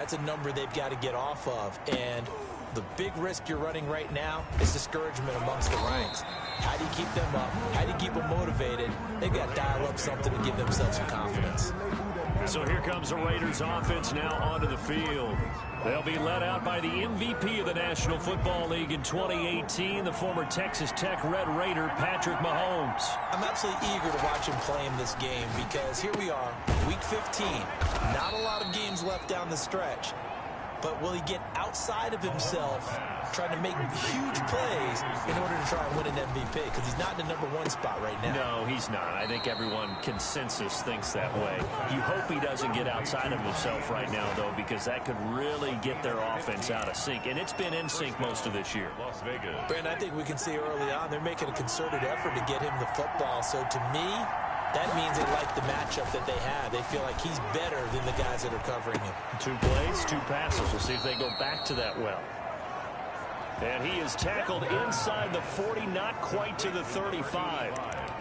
That's a number they've got to get off of, and the big risk you're running right now is discouragement amongst the ranks. How do you keep them up? How do you keep them motivated? They've got to dial up something to give themselves some confidence. So here comes the Raiders offense now onto the field. They'll be led out by the MVP of the National Football League in 2018, the former Texas Tech Red Raider, Patrick Mahomes. I'm absolutely eager to watch him play in this game because here we are, Week 15. Not a lot of games left down the stretch. But will he get outside of himself trying to make huge plays in order to try and win an MVP? Because he's not in the #1 spot right now. No, he's not. I think everyone consensus thinks that way. You hope he doesn't get outside of himself right now, though, because that could really get their offense out of sync. And it's been in sync most of this year. Las Vegas. Brandon, I think we can see early on they're making a concerted effort to get him the football. So to me, that means they like the matchup that they have. They feel like he's better than the guys that are covering him. 2 plays, 2 passes. We'll see if they go back to that well. And he is tackled inside the 40, not quite to the 35.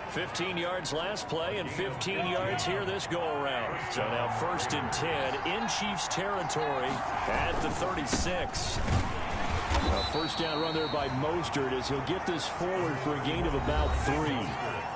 15 yards last play and 15 yards here this go-around. So now 1st and 10 in Chiefs territory at the 36. A first down run there by Mostert as he'll get this forward for a gain of about 3.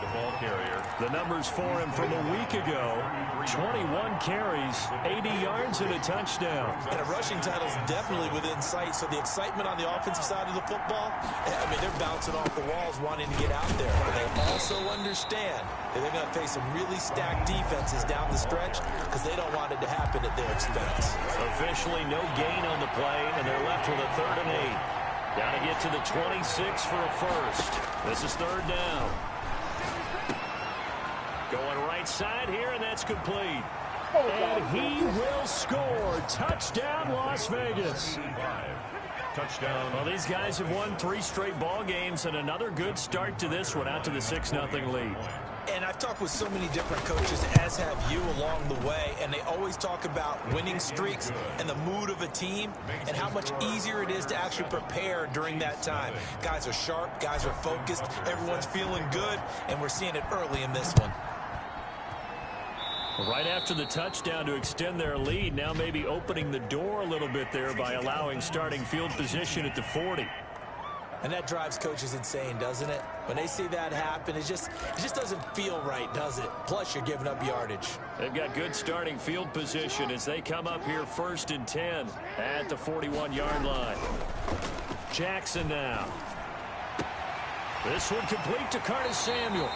The ball carrier. The numbers for him from a week ago, 21 carries, 80 yards, and a touchdown. And a rushing title is definitely within sight. So the excitement on the offensive side of the football, I mean, they're bouncing off the walls wanting to get out there. But they also understand that they're going to face some really stacked defenses down the stretch because they don't want it to happen at their expense. Officially no gain on the play, and they're left with a 3rd and 8. Got to get to the 26 for a first. This is 3rd down. Going right side here, and that's complete. And he will score. Touchdown, Las Vegas. Touchdown. Well, these guys have won 3 straight ball games, and another good start to this one out to the 6-0 lead. And I've talked with so many different coaches, as have you, along the way, and they always talk about winning streaks and the mood of a team and how much easier it is to actually prepare during that time. Guys are sharp, guys are focused, everyone's feeling good, and we're seeing it early in this one. Right after the touchdown to extend their lead, now maybe opening the door a little bit there by allowing starting field position at the 40. And that drives coaches insane, doesn't it? When they see that happen, it just doesn't feel right, does it? Plus, you're giving up yardage. They've got good starting field position as they come up here 1st and 10 at the 41-yard line. Jackson now. This one complete to Curtis Samuel.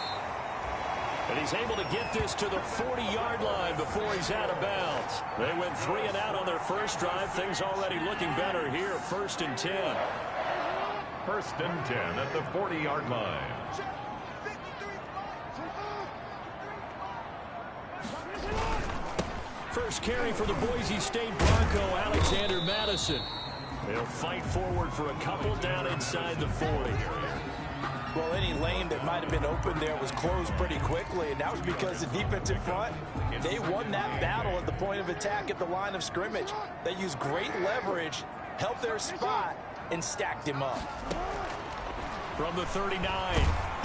And he's able to get this to the 40-yard line before he's out of bounds. They went 3 and out on their first drive. Things already looking better here, 1st and 10. 1st and 10 at the 40-yard line. First carry for the Boise State Bronco, Alexander Madison. They'll fight forward for a couple down inside the 40. Well, any lane that might have been open there was closed pretty quickly, and that was because the defensive front, they won that battle at the point of attack at the line of scrimmage. They used great leverage, held their spot, and stacked him up. From the 39,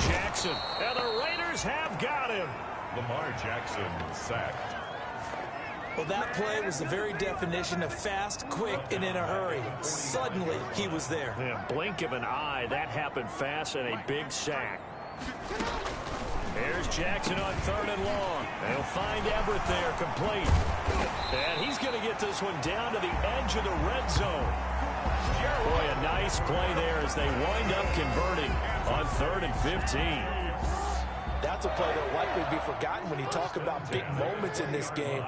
Jackson, and the Raiders have got him. Lamar Jackson sacked. Well, that play was the very definition of fast, quick, and in a hurry. Suddenly, he was there. Yeah, blink of an eye, that happened fast, and a big sack. Here's Jackson on 3rd and long. They'll find Everett there, complete. And he's going to get this one down to the edge of the red zone. Boy, a nice play there as they wind up converting on 3rd and 15. That's a play that will likely be forgotten when you talk about big moments in this game.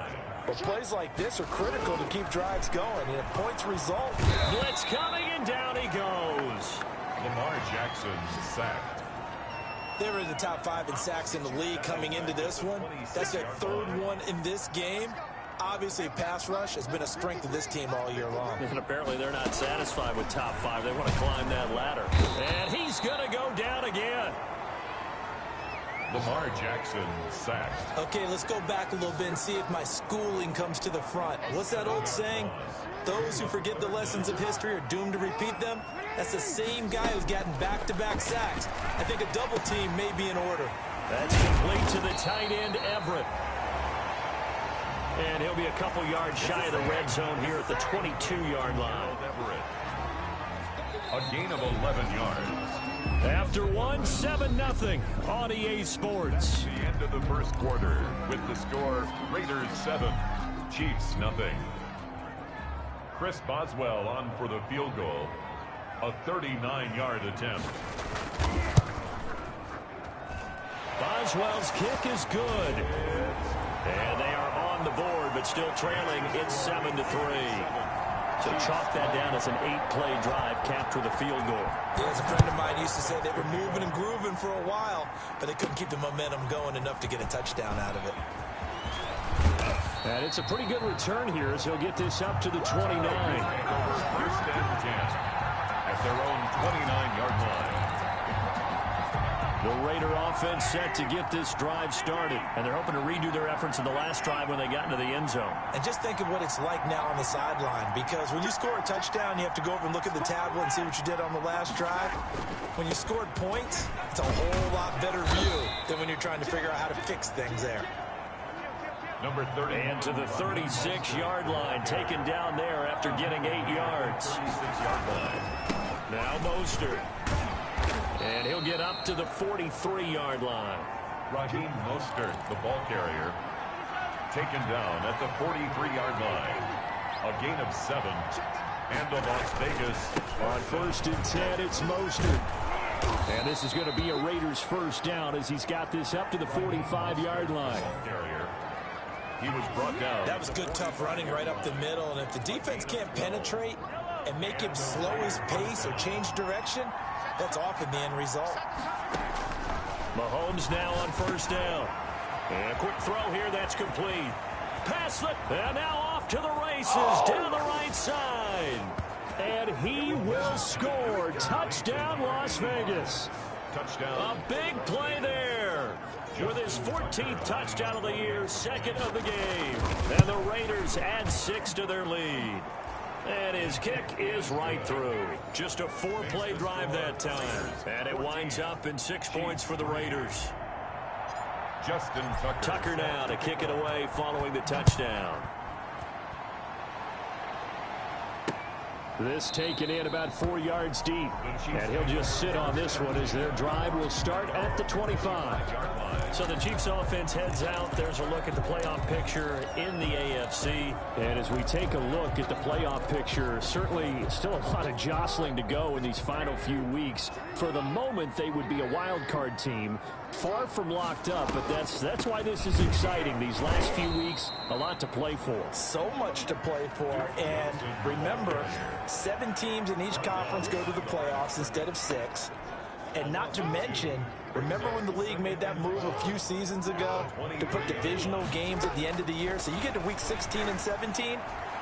But plays like this are critical to keep drives going, and if points result. Blitz coming, and down he goes. Lamar Jackson sacked. They were in the top 5 in sacks in the league coming into this one. That's their 3rd one in this game. Obviously, pass rush has been a strength of this team all year long. And apparently they're not satisfied with top 5. They want to climb that ladder. And he's going to go down again. Lamar Jackson sacked. Okay, let's go back a little bit and see if my schooling comes to the front. What's that old saying? Those who forget the lessons of history are doomed to repeat them. That's the same guy who's gotten back-to-back sacks. I think a double team may be in order. That's complete to the tight end, Everett. And he'll be a couple yards shy of the red zone here at the 22-yard line. A gain of 11 yards. After one, 7-0 on EA Sports. The end of the first quarter with the score Raiders 7, Chiefs 0. Chris Boswell on for the field goal. A 39-yard attempt. Boswell's kick is good. And they are on the board, but still trailing. It's 7-3. So chalk that down as an 8-play drive capped with a field goal. Yeah, as a friend of mine used to say, they were moving and grooving for a while, but they couldn't keep the momentum going enough to get a touchdown out of it. And it's a pretty good return here as he'll get this up to the 29. First and 10 at their own 29-yard line. The Raider offense set to get this drive started. And they're hoping to redo their efforts in the last drive when they got into the end zone. And just think of what it's like now on the sideline, because when you score a touchdown, you have to go over and look at the tablet and see what you did on the last drive. When you scored points, it's a whole lot better view than when you're trying to figure out how to fix things there. Number 30. And to the 36-yard line, taken down there after getting 8 yards. 36-yard line. Now Mostert. And he'll get up to the 43-yard line. Raheem Mostert, the ball carrier, taken down at the 43-yard line. A gain of 7. And to Las Vegas. On 1st and 10, it's Mostert. And this is going to be a Raiders first down as he's got this up to the 45-yard line. Carrier. He was brought down. That was good, tough running right up the middle. And if the defense can't penetrate and make him slow his pace or change direction, that's often the end result. Mahomes now on 1st down. And a quick throw here, that's complete. Pass it, and now off to the races down the right side. And he will score. Touchdown, Las Vegas. Touchdown. A big play there. With his 14th touchdown of the year, second of the game. And the Raiders add 6 to their lead. And his kick is right through. Just a 4-play drive that time. And it winds up in 6 points for the Raiders. Justin Tucker. Tucker now to kick it away following the touchdown. This taken in about 4 yards deep. And he'll just sit on this one as their drive will start at the 25. So the Chiefs offense heads out. There's a look at the playoff picture in the AFC. And as we take a look at the playoff picture, certainly still a lot of jostling to go in these final few weeks. For the moment, they would be a wild card team. Far from locked up, but that's why this is exciting. These last few weeks, a lot to play for. So much to play for. And remember, 7 teams in each conference go to the playoffs instead of 6. And not to mention, remember when the league made that move a few seasons ago to put divisional games at the end of the year? So you get to week 16 and 17,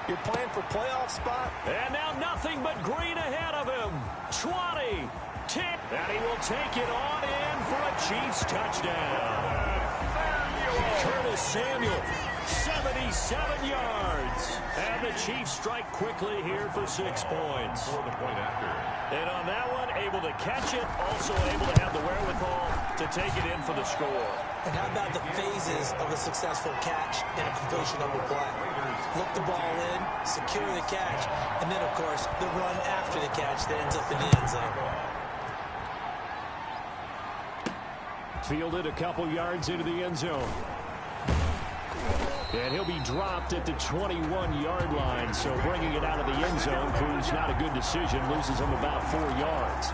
you're playing for playoff spot. And now nothing but green ahead of him. 20, 10, and he will take it on in for a Chiefs touchdown. Curtis Samuel, 77 yards. And the Chiefs strike quickly here for 6 points. For the point after. And on that one, able to catch it, also able to have the wherewithal to take it in for the score. And how about the phases of a successful catch and a completion of a play? Look the ball in, secure the catch, and then, of course, the run after the catch that ends up in the end zone. Fielded a couple yards into the end zone. And he'll be dropped at the 21-yard line, so bringing it out of the end zone proves not a good decision, loses him about 4 yards.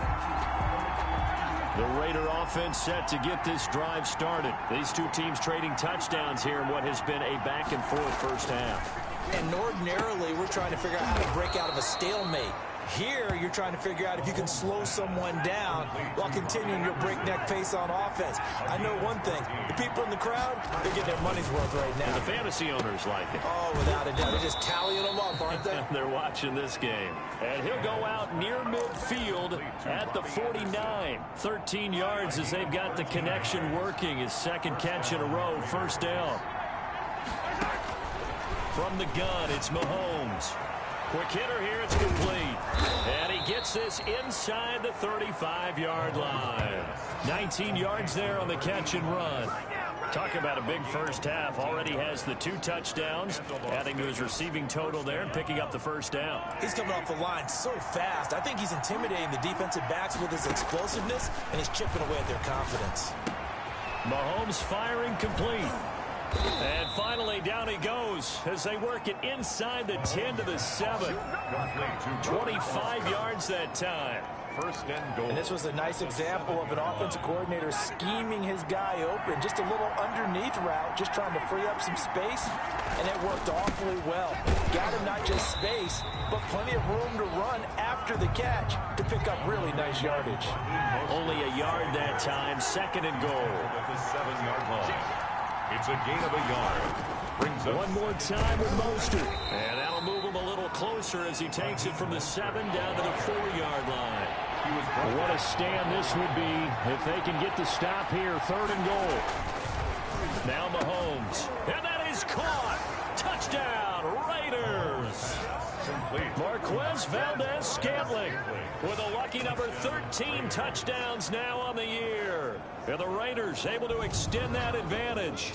The Raider offense set to get this drive started. These two teams trading touchdowns here in what has been a back-and-forth first half. And ordinarily, we're trying to figure out how to break out of a stalemate. Here, you're trying to figure out if you can slow someone down while continuing your breakneck pace on offense. I know one thing. The people in the crowd, they're getting their money's worth right now. And the fantasy owners like it. Oh, without a doubt. They're just tallying them up, aren't they? They're watching this game. And he'll go out near midfield at the 49. 13 yards as they've got the connection working. His second catch in a row, first down. From the gun, it's Mahomes. Quick hitter here, it's complete. And he gets this inside the 35-yard line. 19 yards there on the catch and run. Talk about a big first half. Already has the 2 touchdowns, adding to his receiving total there and picking up the first down. He's coming off the line so fast. I think he's intimidating the defensive backs with his explosiveness, and he's chipping away at their confidence. Mahomes firing complete. And finally, down he goes as they work it inside the 10 to the 7. 25 yards that time. First and goal. And this was a nice example of an offensive coordinator scheming his guy open. Just a little underneath route, just trying to free up some space, and it worked awfully well. Got him not just space, but plenty of room to run after the catch to pick up really nice yardage. Only a yard that time, second and goal. At the 7-yard line. It's a gain of a yard. Brings up one more time with Mostert. And that'll move him a little closer as he takes it from the 7 down to the 4-yard line. What a stand this would be if they can get the stop here. Third and goal. Now Mahomes. And that is caught. Touchdown, Raiders. Marquez Valdez-Scantling with a lucky number 13 touchdowns now on the year. And the Raiders able to extend that advantage.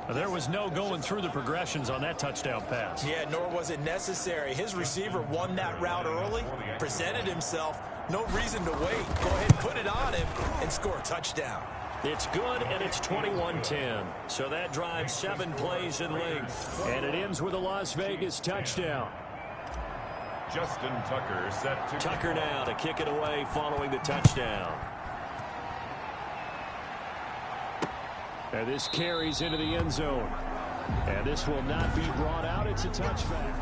There was no going through the progressions on that touchdown pass. Yeah, nor was it necessary. His receiver won that route early, presented himself. No reason to wait. Go ahead and put it on him and score a touchdown. It's good, and it's 21-10. So that drives 7 plays in length. And it ends with a Las Vegas touchdown. Justin Tucker set to... Tucker now to kick it away following the touchdown. And this carries into the end zone. And this will not be brought out. It's a touchback.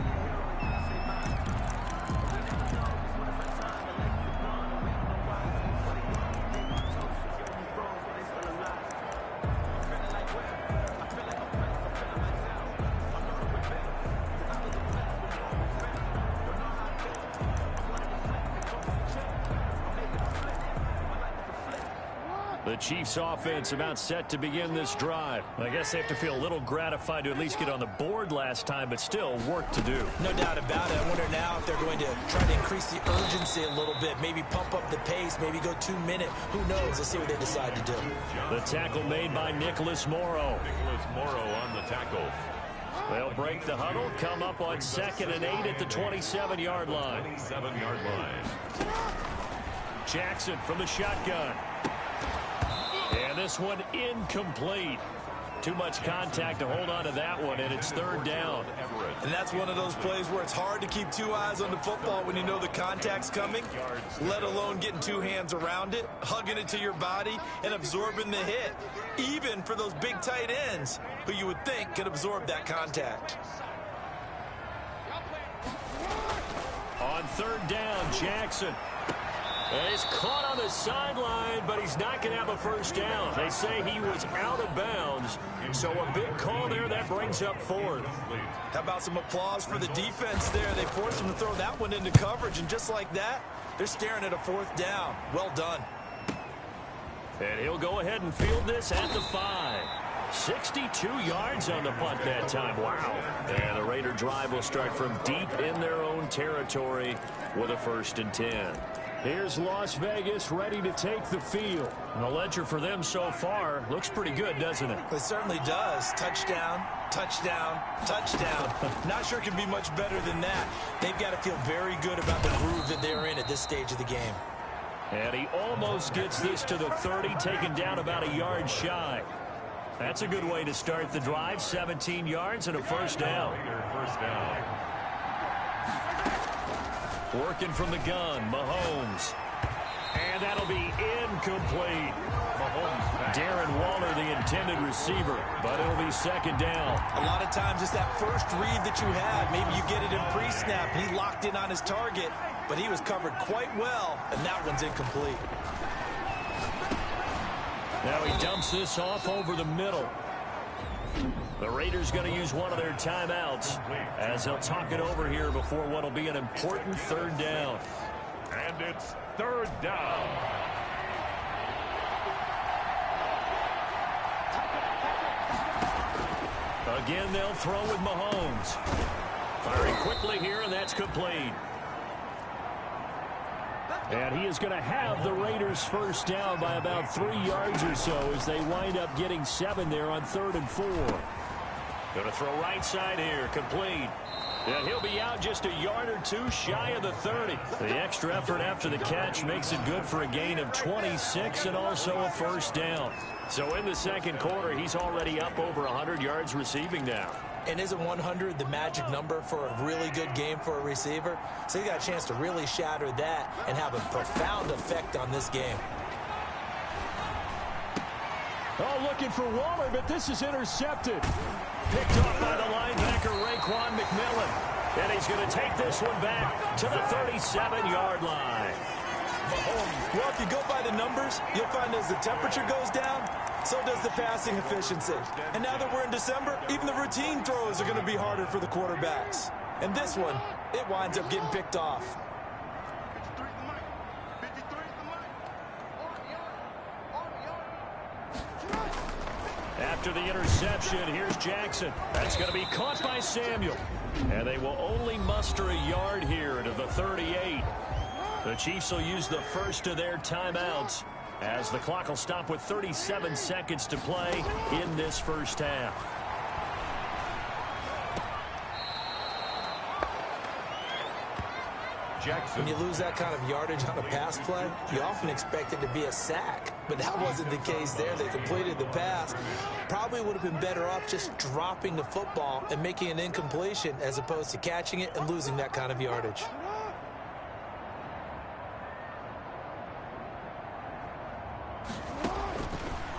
The Chiefs offense about set to begin this drive. I guess they have to feel a little gratified to at least get on the board last time, but still work to do. No doubt about it. I wonder now if they're going to try to increase the urgency a little bit, maybe pump up the pace, maybe go 2 minute. Who knows? Let's see what they decide to do. The tackle made by Nicholas Morrow. Nicholas Morrow on the tackle. They'll break the huddle, come up on 2nd and 8 at the 27-yard line. 27-yard line. Jackson from the shotgun. And this one incomplete. Too much contact to hold on to that one, and it's 3rd down. And that's one of those plays where it's hard to keep 2 eyes on the football when you know the contact's coming, let alone getting 2 hands around it, hugging it to your body, and absorbing the hit, even for those big tight ends who you would think could absorb that contact. On 3rd down, Jackson. And he's caught on the sideline, but he's not going to have a first down. They say he was out of bounds, so a big call there. That brings up 4th. How about some applause for the defense there? They forced him to throw that one into coverage, and just like that, they're staring at a 4th down. Well done. And he'll go ahead and field this at the 5. 62 yards on the punt that time. Wow. And the Raider drive will start from deep in their own territory with a 1st and 10. Here's Las Vegas ready to take the field. And the ledger for them so far looks pretty good, doesn't it? It certainly does. Touchdown, touchdown, touchdown. Not sure it can be much better than that. They've got to feel very good about the groove that they're in at this stage of the game. And he almost gets this to the 30, taken down about a yard shy. That's a good way to start the drive. 17 yards and a 1st down. First down. Working from the gun, Mahomes. And that'll be incomplete. Mahomes. Darren Waller, the intended receiver, but it'll be 2nd down. A lot of times it's that first read that you had. Maybe you get it in pre-snap. He locked in on his target, but he was covered quite well, and that one's incomplete. Now he dumps this off over the middle. The Raiders going to use one of their timeouts as they'll talk it over here before what will be an important 3rd down. And it's 3rd down. Again, they'll throw with Mahomes. Firing quickly here, and that's complete. And he is going to have the Raiders first down by about 3 yards or so as they wind up getting 7 there on 3rd and 4. Going to throw right side here, complete. And he'll be out just a yard or two shy of the 30. The extra effort after the catch makes it good for a gain of 26 and also a first down. So in the second quarter, he's already up over 100 yards receiving now. And isn't 100 the magic number for a really good game for a receiver? So he got a chance to really shatter that and have a profound effect on this game. Oh, looking for Waller, but this is intercepted. Picked off by the linebacker, Raekwon McMillan. And he's going to take this one back to the 37-yard line. Well, if you go by the numbers, you'll find as the temperature goes down, so does the passing efficiency. And now that we're in December, even the routine throws are going to be harder for the quarterbacks. And this one, it winds up getting picked off. After the interception, here's Jackson. That's going to be caught by Samuel. And they will only muster a yard here to the 38. The Chiefs will use the first of their timeouts as the clock will stop with 37 seconds to play in this first half. Jackson. When you lose that kind of yardage on a pass play, you often expect it to be a sack. But that wasn't the case there. They completed the pass. Probably would have been better off just dropping the football and making an incompletion as opposed to catching it and losing that kind of yardage.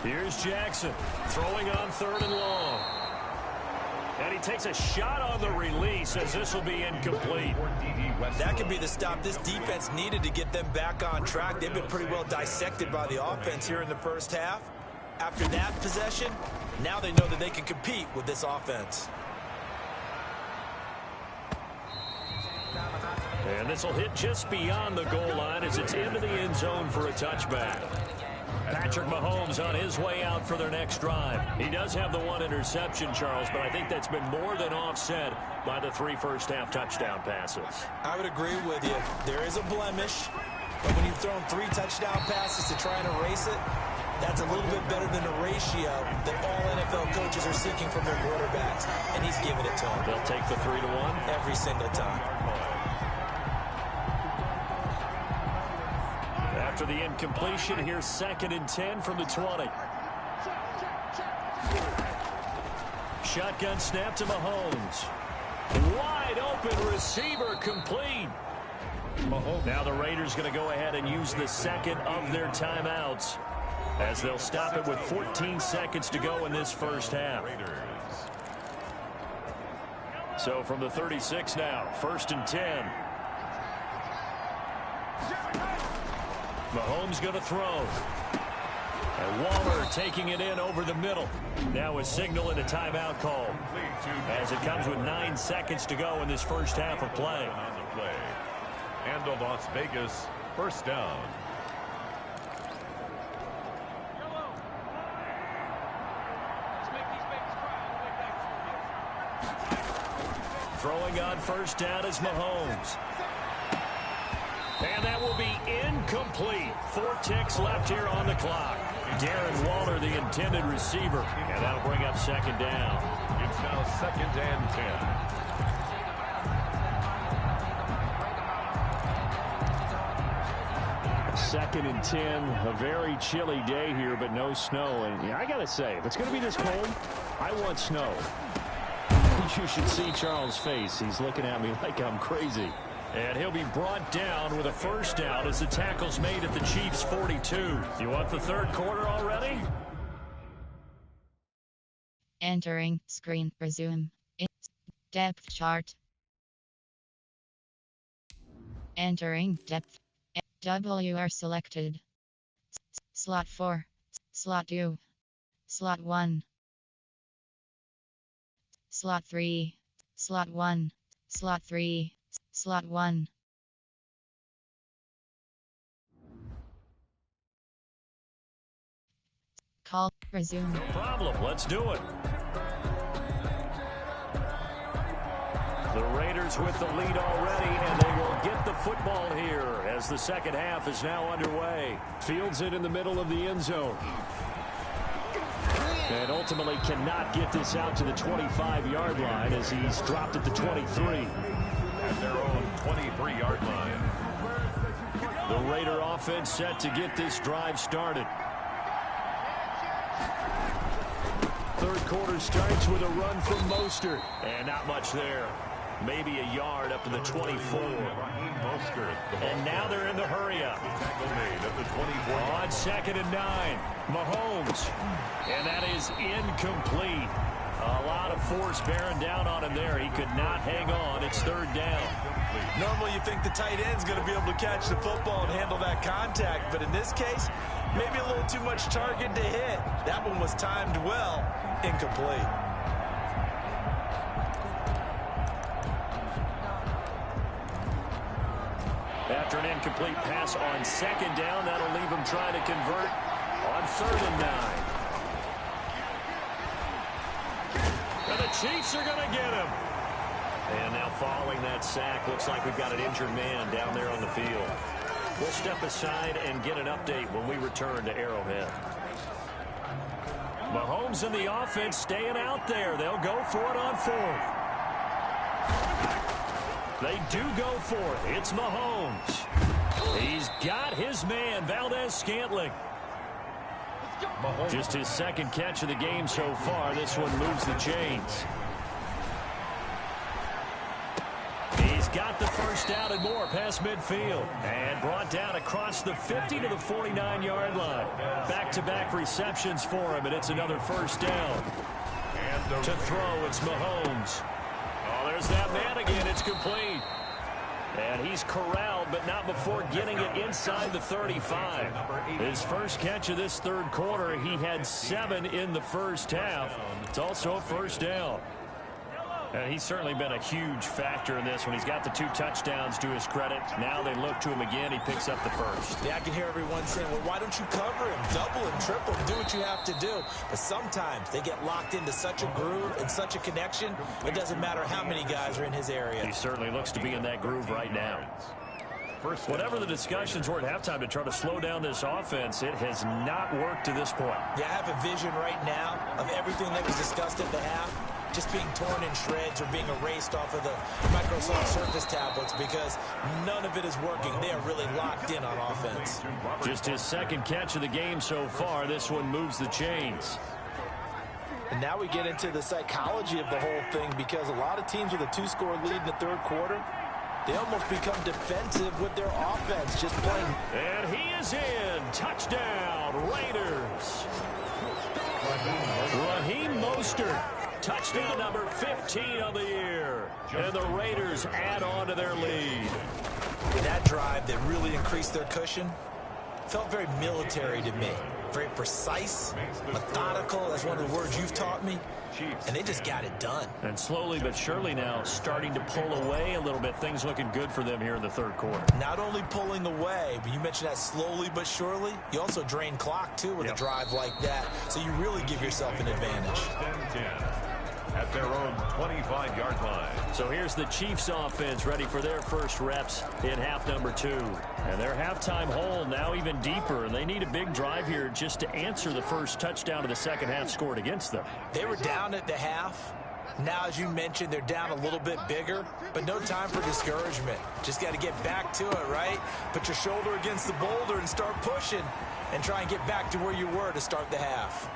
Here's Jackson throwing on 3rd and long. And he takes a shot on the release as this will be incomplete. That could be the stop this defense needed to get them back on track. They've been pretty well dissected by the offense here in the first half. After that possession, now they know that they can compete with this offense. And this will hit just beyond the goal line as it's into the end zone for a touchback. Patrick Mahomes on his way out for their next drive. He does have the 1 interception, Charles, but I think that's been more than offset by the 3 first-half touchdown passes. I would agree with you. There is a blemish, but when you've thrown 3 touchdown passes to try and erase it, that's a little bit better than the ratio that all NFL coaches are seeking from their quarterbacks, and he's giving it to them. They'll take the 3-1 every single time. After the incompletion, here's 2nd and 10 from the 20. Shotgun snap to Mahomes. Wide open receiver complete. Now the Raiders going to go ahead and use the 2nd of their timeouts as they'll stop it with 14 seconds to go in this first half. So from the 36 now, 1st and 10. Mahomes going to throw. And Waller taking it in over the middle. Now a signal and a timeout call as it comes with 9 seconds to go in this first half of play. And a Las Vegas first down. Throwing on first down is Mahomes. And that will be incomplete. 4 ticks left here on the clock. Darren Waller, the intended receiver. And that'll bring up 2nd down. It's now 2nd and 10. 2nd and 10. A very chilly day here, but no snow. And I got to say, if it's going to be this cold, I want snow. You should see Charles' face. He's looking at me like I'm crazy. And he'll be brought down with a first down as the tackle's made at the Chiefs' 42. You want the 3rd quarter already? Entering screen resume. Depth chart. Entering depth. WR selected. Slot 4. Slot 2. Slot 1. Slot 3. Slot 1. Slot 3. Slot 1. Call. Resume. No problem. Let's do it. The Raiders with the lead already, and they will get the football here as the second half is now underway. Fields it in the middle of the end zone. And ultimately cannot get this out to the 25-yard line as he's dropped at the 23. At their own 23-yard line. The Raider offense set to get this drive started. Third quarter starts with a run from Mostert. And not much there. Maybe a yard up to the 24. And now they're in the hurry-up. On 2nd and 9. Mahomes. And that is incomplete. A lot of force bearing down on him there. He could not hang on. It's 3rd down. Normally you think the tight end's going to be able to catch the football and handle that contact. But in this case, maybe a little too much target to hit. That one was timed well. Incomplete. After an incomplete pass on 2nd down, that'll leave him trying to convert on 3rd and 9. And the Chiefs are going to get him. And now following that sack, looks like we've got an injured man down there on the field. We'll step aside and get an update when we return to Arrowhead. Mahomes and the offense staying out there. They'll go for it on 4th. They do go for it. It's Mahomes. He's got his man, Valdez-Scantling. Just his 2nd catch of the game so far. This one moves the chains. He's got the first down and more past midfield. And brought down across the 50 to the 49-yard line. Back-to-back receptions for him, and it's another first down. And to throw, it's Mahomes. Oh, there's that man again. It's complete. And he's corralled, but not before getting it inside the 35. His first catch of this 3rd quarter, he had 7 in the first half. It's also a first down. And he's certainly been a huge factor in this when he's got the 2 touchdowns to his credit. Now they look to him again. He picks up the first. Yeah, I can hear everyone saying, well, why don't you cover him? Double him, triple him, do what you have to do. But sometimes they get locked into such a groove and such a connection, it doesn't matter how many guys are in his area. He certainly looks to be in that groove right now. Whatever the discussions were at halftime to try to slow down this offense, it has not worked to this point. Yeah, I have a vision right now of everything that was discussed at the half just being torn in shreds or being erased off of the Microsoft Surface tablets because none of it is working. They are really locked in on offense. Just his 2nd catch of the game so far. This one moves the chains. And now we get into the psychology of the whole thing because a lot of teams with a 2-score lead in the 3rd quarter, they almost become defensive with their offense, just playing. And he is in. Touchdown, Raiders. Raheem Mostert. Touchdown number 15 of the year. And the Raiders add on to their lead. That drive that really increased their cushion felt very military to me. Very precise, methodical. That's one of the words you've taught me. And they just got it done. And slowly but surely now starting to pull away a little bit. Things looking good for them here in the 3rd quarter. Not only pulling away, but you mentioned that slowly but surely. You also drain clock, too, with a drive like that. So you really give yourself an advantage. At their own 25-yard line. So here's the Chiefs offense ready for their first reps in half number 2. And their halftime hole now even deeper. And they need a big drive here just to answer the first touchdown of the second half scored against them. They were down at the half. Now, as you mentioned, they're down a little bit bigger, but no time for discouragement. Just got to get back to it, right? Put your shoulder against the boulder and start pushing and try and get back to where you were to start the half.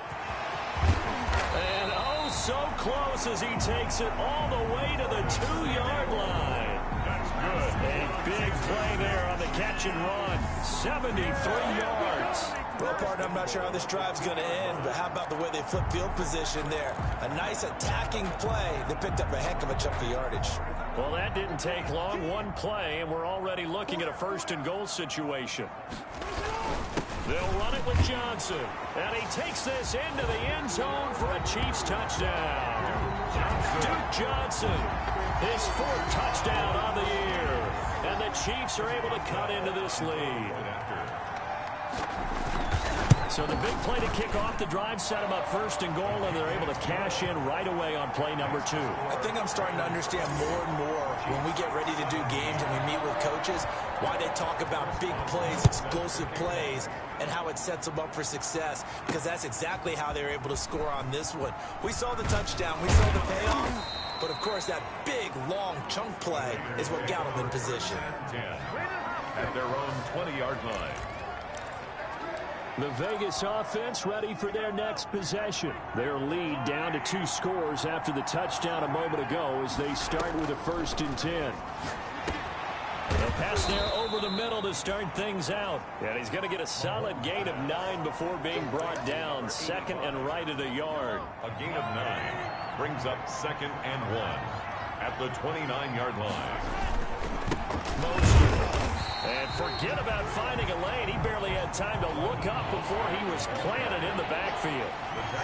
And oh, so close as he takes it all the way to the 2-yard line. That's good. A big play there on the catch and run. 73 yards. Well, partner, I'm not sure how this drive's going to end, but how about the way they flip field position there? A nice attacking play. They picked up a heck of a chunk of yardage. Well, that didn't take long. One play, and we're already looking at a 1st and goal situation. They'll run it with Johnson. And he takes this into the end zone for a Chiefs touchdown. Duke Johnson, his 4th touchdown on the year. And the Chiefs are able to cut into this lead. So the big play to kick off the drive set them up first and goal, and they're able to cash in right away on play number 2. I think I'm starting to understand more and more when we get ready to do games and we meet with coaches why they talk about big plays, explosive plays, and how it sets them up for success, because that's exactly how they were able to score on this one. We saw the touchdown. We saw the payoff. But, of course, that big, long chunk play is what got them in position. 10 at their own 20-yard line. The Vegas offense ready for their next possession. Their lead down to 2 scores after the touchdown a moment ago as they start with a 1st and 10. They'll pass there over the middle to start things out. And he's going to get a solid gain of 9 before being brought down. 2nd and right at a yard. A gain of 9 brings up 2nd and 1 at the 29-yard line. Mostert. And forget about finding a lane. He barely had time to look up before he was planted in the backfield.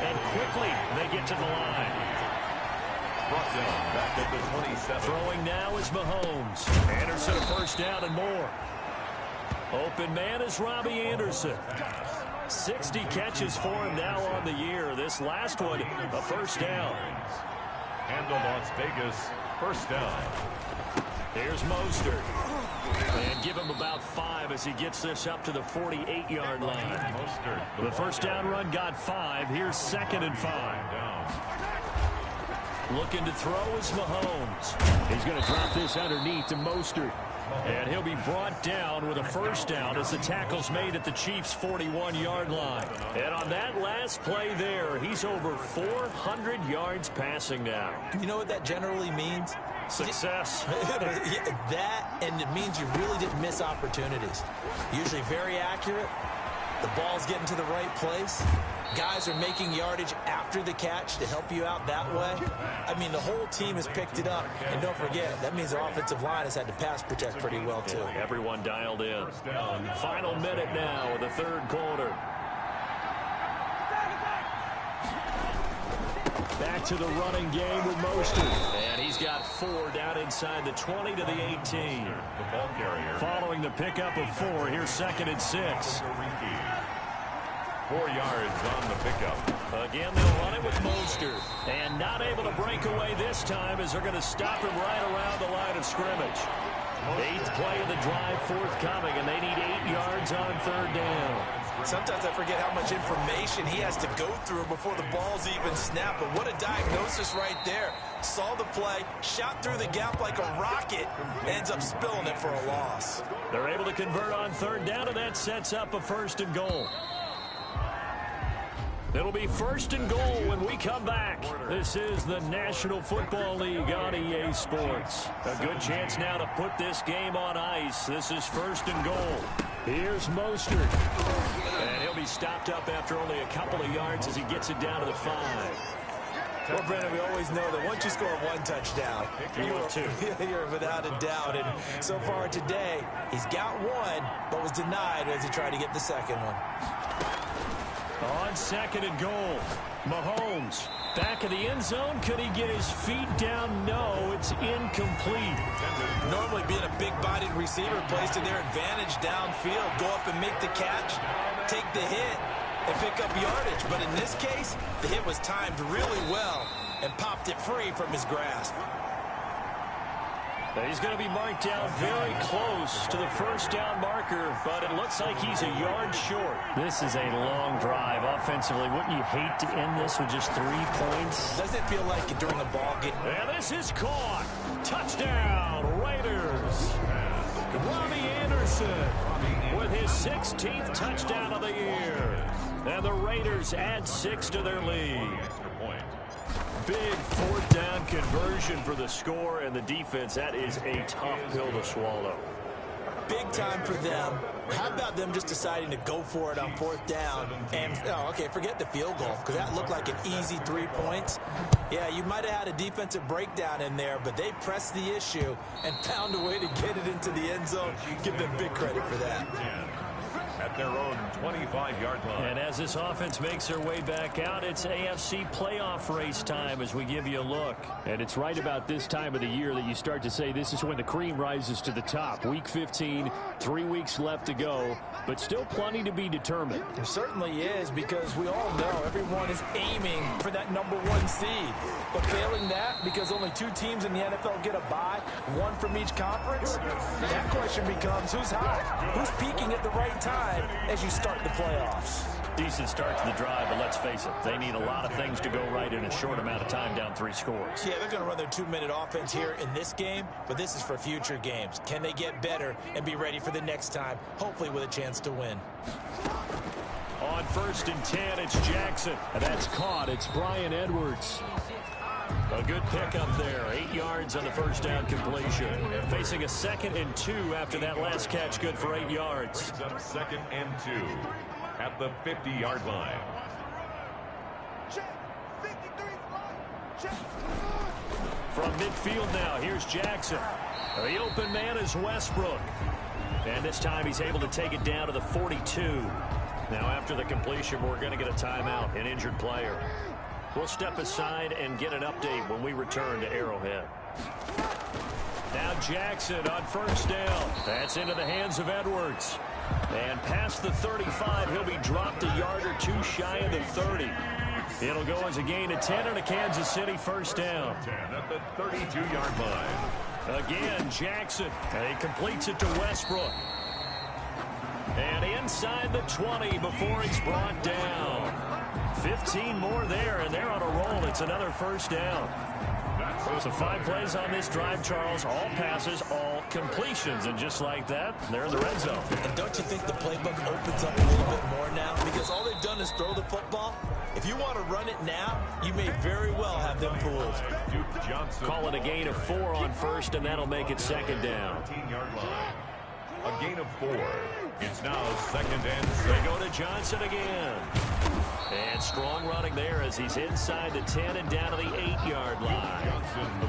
And quickly they get to the line. Brought down back at the 27. Throwing now is Mahomes. Anderson a 1st down and more. Open man is Robbie Anderson. 60 catches for him now on the year. This last one, a 1st down. And the Las Vegas 1st down. Here's Mostert. And give him about 5 as he gets this up to the 48-yard line. Mostert. The 1st down run got 5. Here's 2nd and 5. Looking to throw is Mahomes. He's going to drop this underneath to Mostert. And he'll be brought down with a 1st down as the tackle's made at the Chiefs' 41-yard line. And on that last play there, he's over 400 yards passing now. You know what that generally means? Success. That, and it means you really didn't miss opportunities. Usually very accurate. The ball's getting to the right place. Guys are making yardage after the catch to help you out that way. I mean, the whole team has picked it up. And don't forget, that means the offensive line has had to pass protect pretty well, too. Everyone dialed in. Final minute now of the 3rd quarter. Back to the running game with Mostert. And he's got 4 down inside the 20 to the 18. The ball carrier. Following the pickup of 4, here's 2nd and 6. 4 yards on the pickup. Again, they'll run it with Mostert. And not able to break away this time as they're going to stop him right around the line of scrimmage. 8th play of the drive forthcoming, and they need 8 yards on 3rd down. Sometimes I forget how much information he has to go through before the ball's even snapped. But what a diagnosis right there. Saw the play, shot through the gap like a rocket, ends up spilling it for a loss. They're able to convert on 3rd down, and that sets up a 1st and goal. It'll be 1st and goal when we come back. This is the National Football League on EA Sports. A good chance now to put this game on ice. This is 1st and goal. Here's Mostert. And he'll be stopped up after only a couple of yards as he gets it down to the 5. Well, Brandon, we always know that once you score 1 touchdown, you're without a doubt. And so far today, he's got 1, but was denied as he tried to get the 2nd one. On 2nd and goal, Mahomes back in the end zone. Could he get his feet down? No, it's incomplete. Normally being a big-bodied receiver plays to their advantage downfield. Go up and make the catch, take the hit, and pick up yardage. But in this case, the hit was timed really well and popped it free from his grasp. He's going to be marked down very close to the 1st down marker, but it looks like he's a yard short. This is a long drive offensively. Wouldn't you hate to end this with just 3 points? Doesn't it feel like it during the ball game? And this is caught. Touchdown, Raiders. Robbie Anderson with his 16th touchdown of the year. And the Raiders add 6 to their lead. Big 4th down conversion for the score, and the defense, that is a tough pill to swallow. Big time for them. How about them just deciding to go for it on 4th down? And, forget the field goal, because that looked like an easy 3 points. Yeah, you might have had a defensive breakdown in there, but they pressed the issue and found a way to get it into the end zone. Give them big credit for that. at their own 25-yard line. And as this offense makes their way back out, it's AFC playoff race time as we give you a look. And it's right about this time of the year that you start to say this is when the cream rises to the top. Week 15, 3 weeks left to go, but still plenty to be determined. There certainly is, because we all know everyone is aiming for that #1 seed. But failing that, because only 2 teams in the NFL get a bye, 1 from each conference, that question becomes who's hot? Who's peaking at the right time as you start the playoffs? Decent start to the drive, but let's face it, they need a lot of things to go right in a short amount of time, down 3 scores. Yeah, they're going to run their 2-minute offense here in this game, but this is for future games. Can they get better and be ready for the next time, hopefully with a chance to win? On 1st and 10, it's Jackson. And that's caught. It's Brian Edwards. A good pickup there. 8 yards on the first down completion. Facing a 2nd and 2 after that last catch, good for 8 yards. Brings up 2nd and 2 at the 50-yard line. From midfield now, here's Jackson. The open man is Westbrook. And this time he's able to take it down to the 42. Now after the completion, we're going to get a timeout, an injured player. We'll step aside and get an update when we return to Arrowhead. Now Jackson on 1st down. That's into the hands of Edwards. And past the 35, he'll be dropped a yard or 2 shy of the 30. It'll go as a gain of 10 and a Kansas City 1st down. 10 at the 32-yard line. Again, Jackson. And he completes it to Westbrook. And inside the 20 before he's brought down. 15 more there, and they're on a roll. It's another 1st down. So 5 plays on this drive, Charles. All passes, all completions. And just like that, they're in the red zone. And don't you think the playbook opens up a little bit more now? Because all they've done is throw the football. If you want to run it now, you may very well have them fooled. Duke Johnson. Call it a gain of 4 on 1st, and that'll make it 2nd down. 14-yard line. A gain of 4. It's now 2nd and 6. They go to Johnson again. And strong running there as he's inside the 10 and down to the 8-yard line.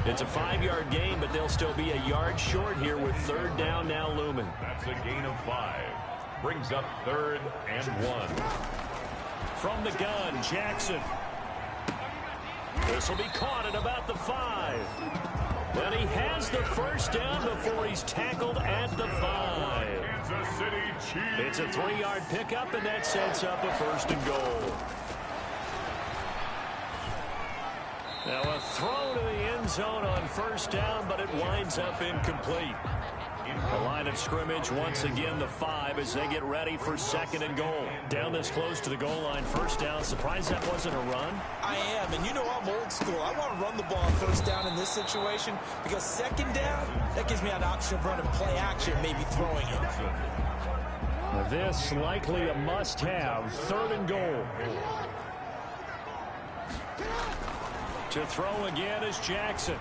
It's a 5-yard gain, but they'll still be a yard short here with 3rd down now looming. That's a gain of 5. Brings up 3rd and 1. From the gun, Jackson. This will be caught at about the 5. And he has the 1st down before he's tackled at the 5. It's a 3-yard pickup, and that sets up a 1st and goal. Now a throw to the end zone on 1st down, but it winds up incomplete. The line of scrimmage, once again, the 5 as they get ready for 2nd and goal. Down this close to the goal line, 1st down. Surprised that wasn't a run? I am, and you know I'm old school. I want to run the ball on 1st down in this situation because 2nd down, that gives me an option of running play action, maybe throwing it. This likely a must-have. 3rd and goal. To throw again is Jackson.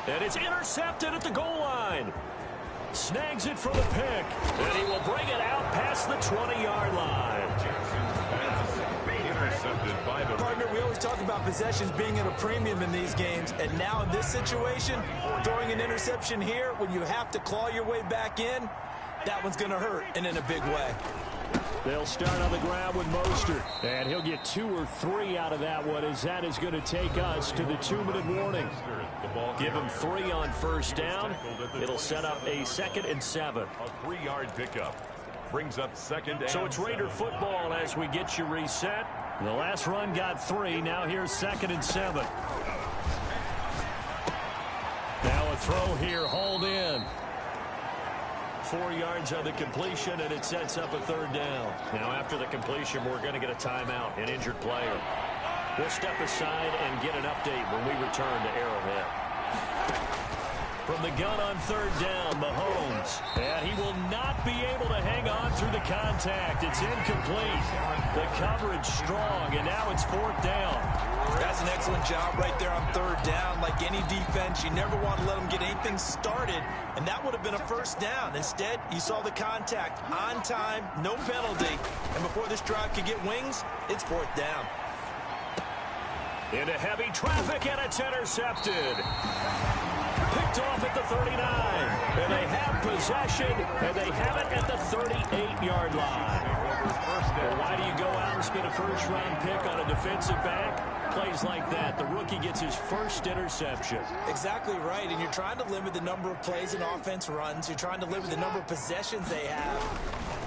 And it's intercepted at the goal line. Snags it for the pick. And he will bring it out past the 20-yard line. Intercepted by the... Partner, we always talk about possessions being at a premium in these games. And now in this situation, throwing an interception here when you have to claw your way back in, that one's going to hurt, and in a big way. They'll start on the ground with Mostert. And he'll get 2 or 3 out of that one, as that is going to take us to the 2-minute warning. Give him 3 on 1st down. It'll set up a 2nd and 7. A 3-yard pickup. Brings up 2nd and So it's Raider football as we get you reset. The last run got 3. Now here's 2nd and 7. Now a throw here, hauled in. 4 yards on the completion, and it sets up a 3rd down. Now after the completion, we're going to get a timeout, an injured player. We'll step aside and get an update when we return to Arrowhead. From the gun on 3rd down, Mahomes. And he will not be able to hang on through the contact. It's incomplete. The coverage strong, and now it's 4th down. That's an excellent job right there on 3rd down. Like any defense, you never want to let them get anything started, and that would have been a 1st down. Instead, you saw the contact on time, no penalty, and before this drive could get wings, it's 4th down. Into heavy traffic, and it's intercepted. picked off at the 39. And they have possession, and they have it at the 38-yard line. Well, why do you go out and spend a first-round pick on a defensive back? Plays like that, the rookie gets his first interception. Exactly right, and you're trying to limit the number of plays and offense runs. You're trying to limit the number of possessions they have.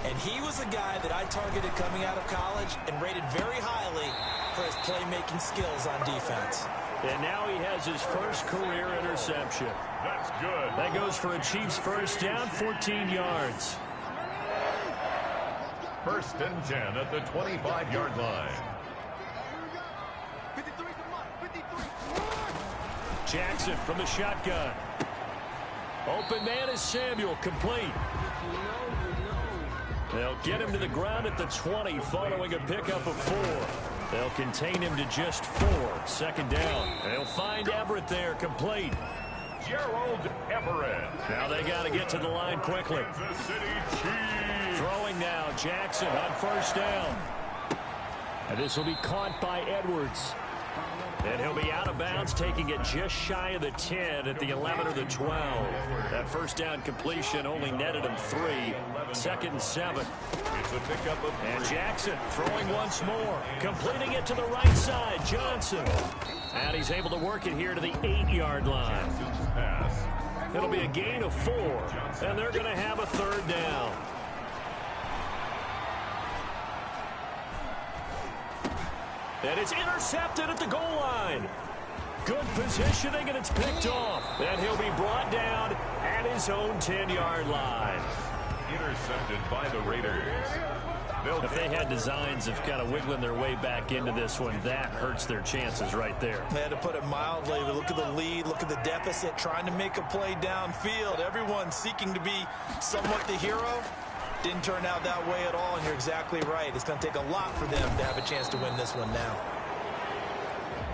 And he was a guy that I targeted coming out of college and rated very highly for his playmaking skills on defense. And now he has his first career interception. That's good. That goes for a Chiefs first down, 14 yards. First and 10 at the 25-yard line. Jackson from the shotgun. Open man is Samuel, complete. They'll get him to the ground at the 20 following a pickup of 4. They'll contain him to just 4. Second down. They'll find Everett there, complete. Gerald Everett. Now they got to get to the line quickly. Kansas City Chiefs. Throwing now, Jackson on first down. And this will be caught by Edwards. And he'll be out of bounds, taking it just shy of the 10 at the 11 or the 12. That first down completion only netted him 3. Second and 7. It's a pickup of 3. And Jackson throwing once more, completing it to the right side. Johnson. And he's able to work it here to the 8-yard line. Pass. It'll be a gain of 4, and they're going to have a third down. And it's intercepted at the goal line. Good positioning, and it's picked off. And he'll be brought down at his own 10-yard line. Intercepted by the Raiders. If they had designs of kind of wiggling their way back into this one, that hurts their chances right there. They had to put it mildly. Look at the lead, look at the deficit, trying to make a play downfield. Everyone seeking to be somewhat the hero. Didn't turn out that way at all, and you're exactly right. It's going to take a lot for them to have a chance to win this one now.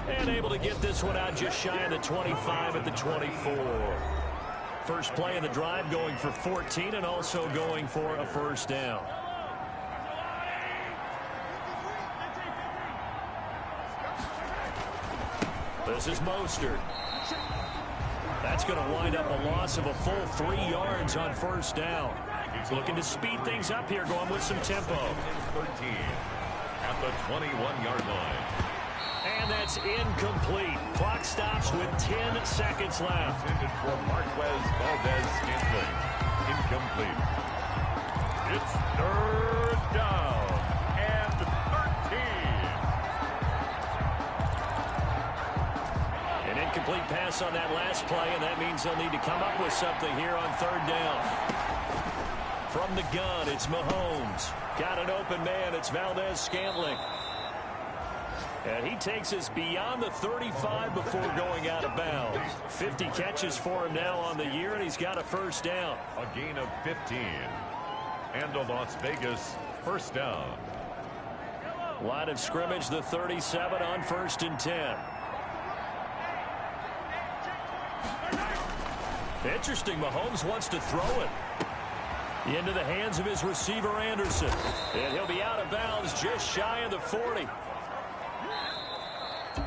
And able to get this one out just shy of the 25 at the 24. First play of the drive going for 14 and also going for a first down. This is Mostert. That's going to wind up a loss of a full 3 yards on first down. Looking to speed things up here, going with some tempo. 13 at the 21-yard line. And that's incomplete. Clock stops with 10 seconds left. Intended for Marquez Valdez-Scantling. Incomplete. It's third down and 13. An incomplete pass on that last play, and that means they'll need to come up with something here on third down. From the gun, it's Mahomes. Got an open man, it's Valdez-Scantling. And he takes us beyond the 35 before going out of bounds. 50 catches for him now on the year, and he's got a first down. A gain of 15. And a Las Vegas first down. Line of scrimmage, the 37 on first and 10. Interesting, Mahomes wants to throw it. Into the hands of his receiver, Anderson. And he'll be out of bounds just shy of the 40.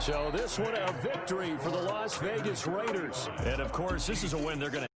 So this one a victory for the Las Vegas Raiders. And, of course, this is a win they're going to